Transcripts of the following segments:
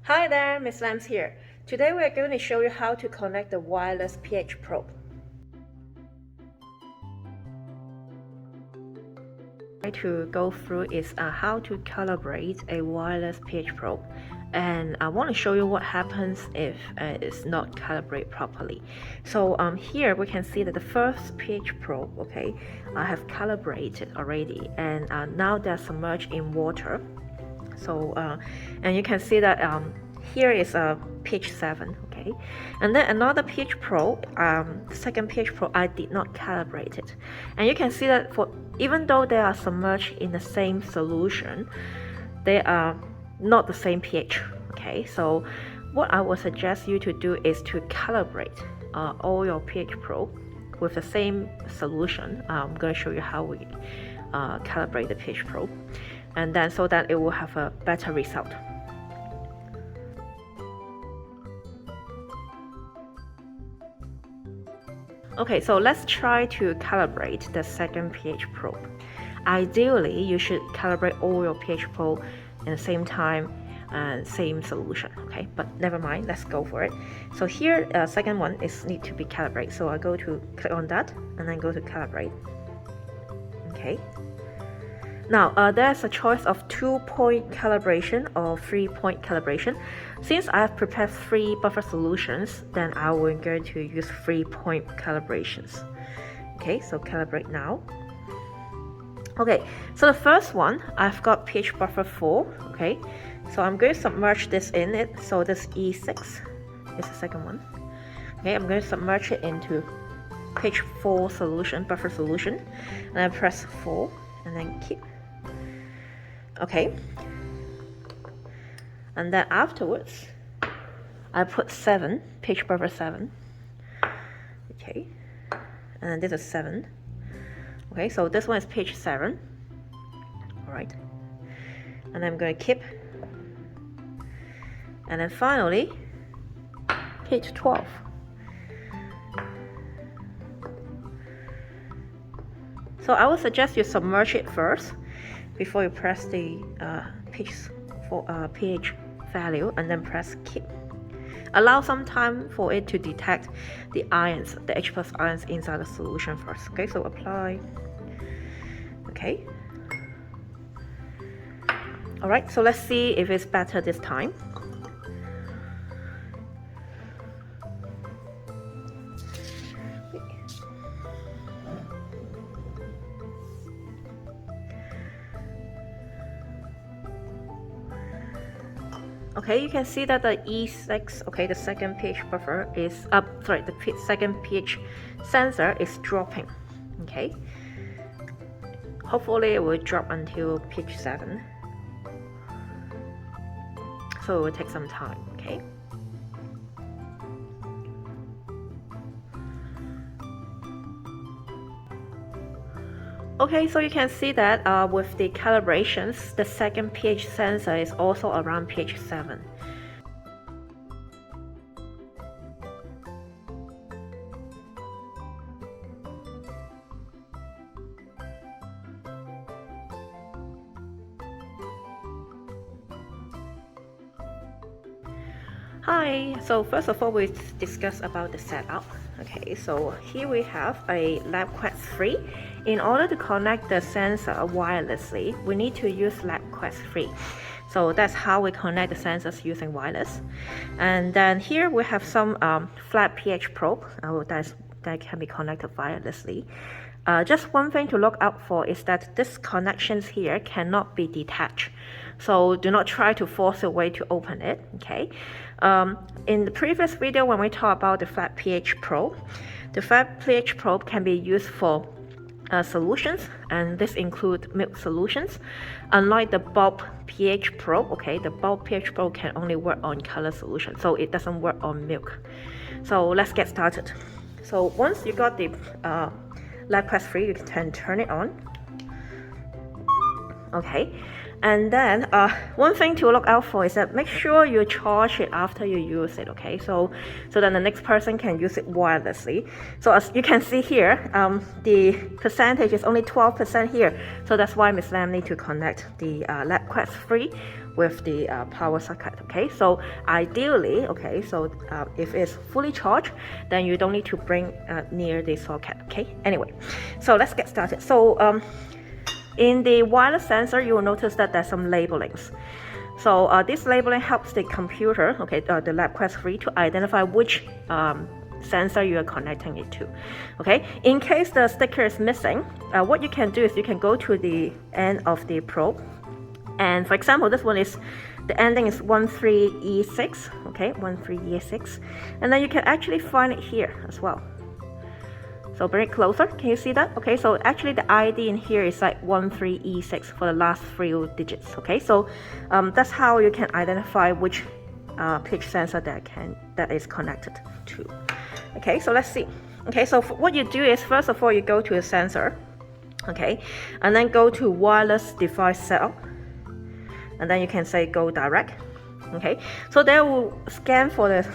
Hi there, Miss Lams here. Today we are going to show you how to connect the wireless pH probe. To go through is how to calibrate a wireless pH probe, and I want to show you what happens if it's not calibrated properly. So here we can see that the first pH probe, okay, I have calibrated already, and now they're submerged in water. So and you can see that here is a pH 7, okay, and then another pH probe, the second pH probe, I did not calibrate it, and you can see that for even though they are submerged in the same solution, they are not the same pH. Okay, so what I would suggest you to do is to calibrate all your pH probe with the same solution. I'm going to show you how we calibrate the pH probe, and then so that it will have a better result. Okay, so let's try to calibrate the second pH probe. Ideally, you should calibrate all your pH probe at the same time and same solution, okay? But never mind, let's go for it. So here, second one is need to be calibrated. So I go to click on that and then go to calibrate. Okay. Now, there's a choice of 2-point calibration or 3-point calibration. Since I have prepared 3 buffer solutions, then I will going to use 3-point calibrations. Okay, so calibrate now. Okay, so the first one, I've got pH buffer 4, okay? So I'm going to submerge this in it. So this E6 is the second one. Okay, I'm going to submerge it into pH 4 solution, buffer solution, and I press 4 and then keep. Okay, and then afterwards I put 7, pH buffer 7. Okay, and this is 7. Okay, so this one is pH 7. All right, and I'm going to keep, and then finally pH 12. So I would suggest you submerge it first before you press the pH value, and then press keep. Allow some time for it to detect the ions, the H+ ions inside the solution first. Okay, so apply. Okay. All right, so let's see if it's better this time. Okay, you can see that the E6, okay, the second pH buffer is up. Sorry, the second pH sensor is dropping. Okay, hopefully it will drop until pH 7. So it will take some time. Okay. Okay, so you can see that with the calibrations, the second pH sensor is also around pH 7. Hi, so first of all, we discuss about the setup. Okay, so here we have a LabQuest 3. In order to connect the sensor wirelessly, we need to use LabQuest 3. So that's how we connect the sensors using wireless. And then here we have some flat pH probe that can be connected wirelessly. Just one thing to look out for is that these connections here cannot be detached. So do not try to force a way to open it, okay? In the previous video when we talked about the flat pH probe, the flat pH probe can be used for solutions, and this includes milk solutions. Unlike the bulk pH probe, okay, the bulk pH probe can only work on color solution, so it doesn't work on milk. So let's get started. So once you got the LabQuest 3, you can turn it on. Okay, And then one thing to look out for is that make sure you charge it after you use it, okay? So then the next person can use it wirelessly. So as you can see here, the percentage is only 12% here. So that's why Miss Lam need to connect the LabQuest 3 with the power socket, okay? So ideally, okay, so if it's fully charged, then you don't need to bring near the socket, okay? Anyway, so let's get started. So in the wireless sensor, you will notice that there's some labelings. So this labeling helps the computer, okay, the LabQuest 3 to identify which sensor you are connecting it to, okay? In case the sticker is missing, what you can do is you can go to the end of the probe. And for example, this one is, the ending is 13E6, okay, 13E6. And then you can actually find it here as well. So bring it closer, can you see that? Okay, so actually the ID in here is like 13E6 for the last 3 digits, okay? So that's how you can identify which pitch sensor that is connected to. Okay, so let's see. Okay, so what you do is, first of all, you go to a sensor, okay? And then go to wireless device setup. And then you can say go direct, okay? So they will scan for the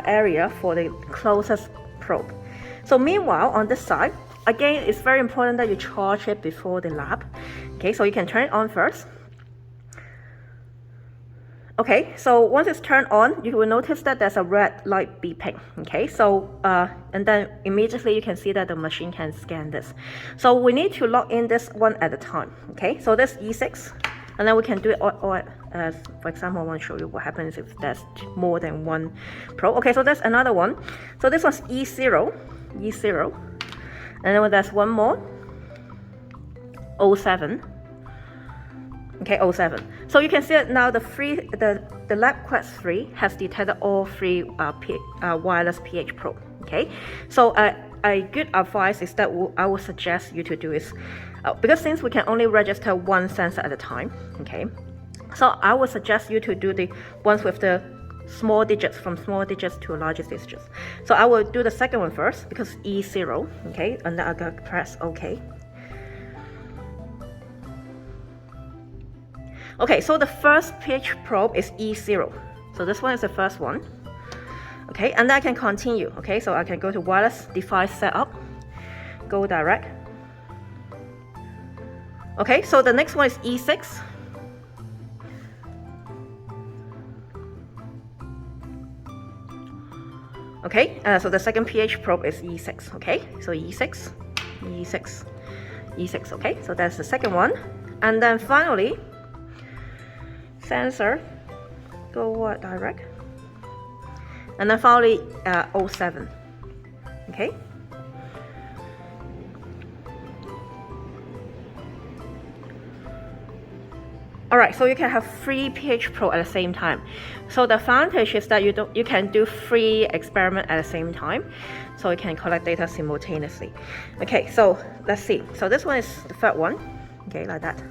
area for the closest probe. So meanwhile, on this side, again, it's very important that you charge it before the lab. Okay, so you can turn it on first. Okay, so once it's turned on, you will notice that there's a red light beeping. Okay, so and then immediately you can see that the machine can scan this. So we need to log in this one at a time. Okay, so this E6, and then we can do it all as, for example, I want to show you what happens if there's more than one probe. Okay, so there's another one. So this was E0, and then there's one more, 07. Okay, 07. So you can see that now the LabQuest 3 has detected all 3 wireless pH probe. Okay, so a good advice is that I would suggest you to do is, because since we can only register one sensor at a time, okay, so I would suggest you to do the ones with the small digits, from small digits to largest digits. So I will do the second one first, because E0, okay, and then I'm gonna press OK. Okay, so the first pitch probe is E0. So this one is the first one. Okay, and then I can continue. Okay, so I can go to wireless device setup, go direct. Okay, so the next one is E6. Okay, so the second pH probe is E6. Okay, so E6, E6, E6. Okay, so that's the second one. And then finally, sensor, go direct. And then finally, 07. Okay. Alright, so you can have 3 pH probe at the same time. So the advantage is that you can do 3 experiments at the same time, so you can collect data simultaneously. Okay, so let's see. So this one is the third one. Okay, like that.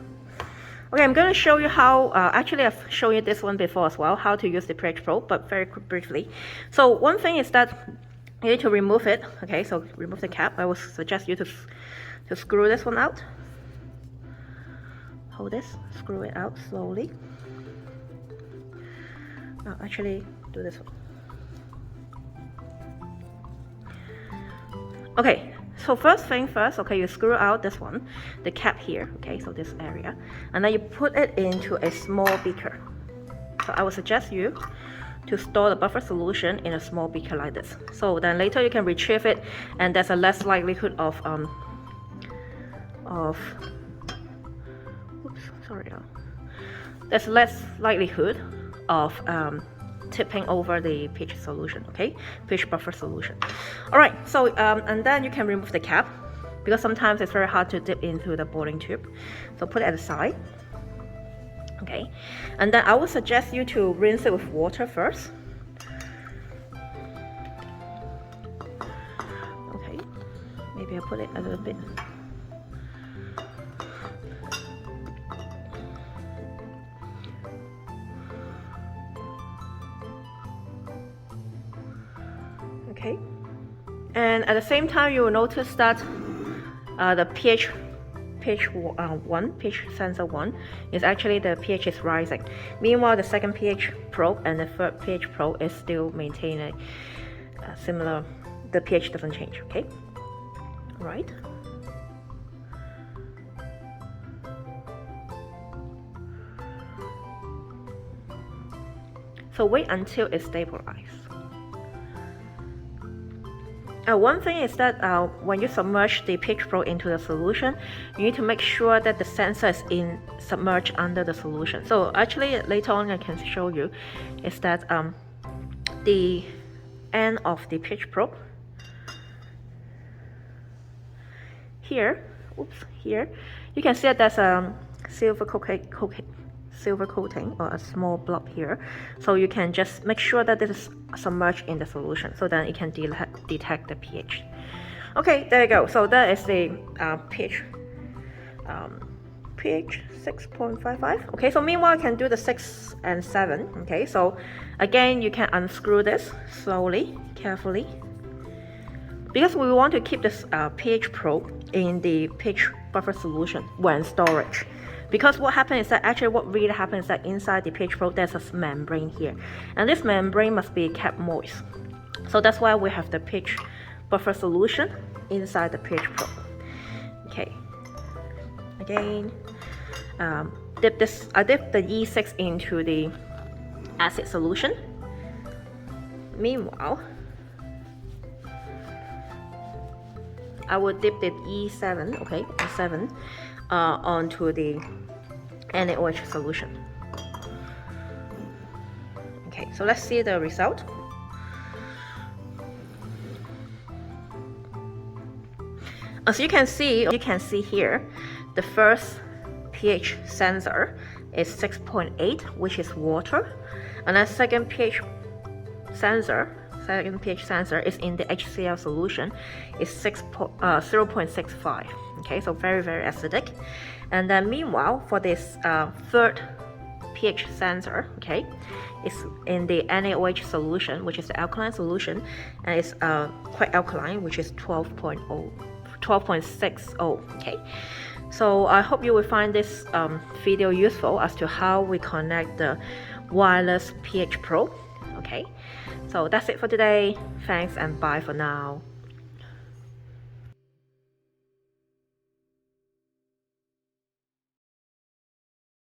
Okay, I'm going to show you how, actually I've shown you this one before as well, how to use the pH probe, but very briefly. So one thing is that you need to remove it. Okay, so remove the cap. I would suggest you to screw this one out. Hold this, screw it out slowly. No, actually do this one. Okay, so first thing first, okay, you screw out this one, the cap here, okay, so this area, and then you put it into a small beaker. So I would suggest you to store the buffer solution in a small beaker like this. So then later you can retrieve it, and there's a less likelihood of there's less likelihood of tipping over the pH solution, okay, pH buffer solution. All right, so and then you can remove the cap, because sometimes it's very hard to dip into the boiling tube. So put it at the side, okay, and then I would suggest you to rinse it with water first. Okay, maybe I'll put it a little bit. Okay, and at the same time you will notice that the pH pH sensor 1 is actually the pH is rising. Meanwhile, the second pH probe and the third pH probe is still maintaining similar, the pH doesn't change, okay? Right? So wait until it's stabilized. One thing is that when you submerge the pH probe into the solution, you need to make sure that the sensor is submerged under the solution. So actually later on I can show you is that the end of the pH probe here, here you can see that there's a silver coating or a small blob here, so you can just make sure that this is submerged in the solution, so then it can detect the pH. Okay, there you go. So that is the pH 6.55. okay, so meanwhile I can do the 6 and 7. okay, so again you can unscrew this slowly, carefully, because we want to keep this pH probe in the pH buffer solution when storage. Because what happens is that actually what really happens is that inside the pH probe there's a membrane here, and this membrane must be kept moist. So that's why we have the pH buffer solution inside the pH probe. Okay, again, I dip the E6 into the acid solution. Meanwhile, I will dip the E7, okay, E7 onto the NaOH solution. Okay, so let's see the result. As you can see here, the first pH sensor is 6.8, which is water, and the second pH sensor is in the HCl solution, is 0.65. okay, so very acidic. And then meanwhile for this third pH sensor, okay, it's in the NaOH solution, which is the alkaline solution, and it's quite alkaline, which is 12.60. okay, so I hope you will find this video useful as to how we connect the wireless pH probe. Okay, so that's it for today. Thanks and bye for now.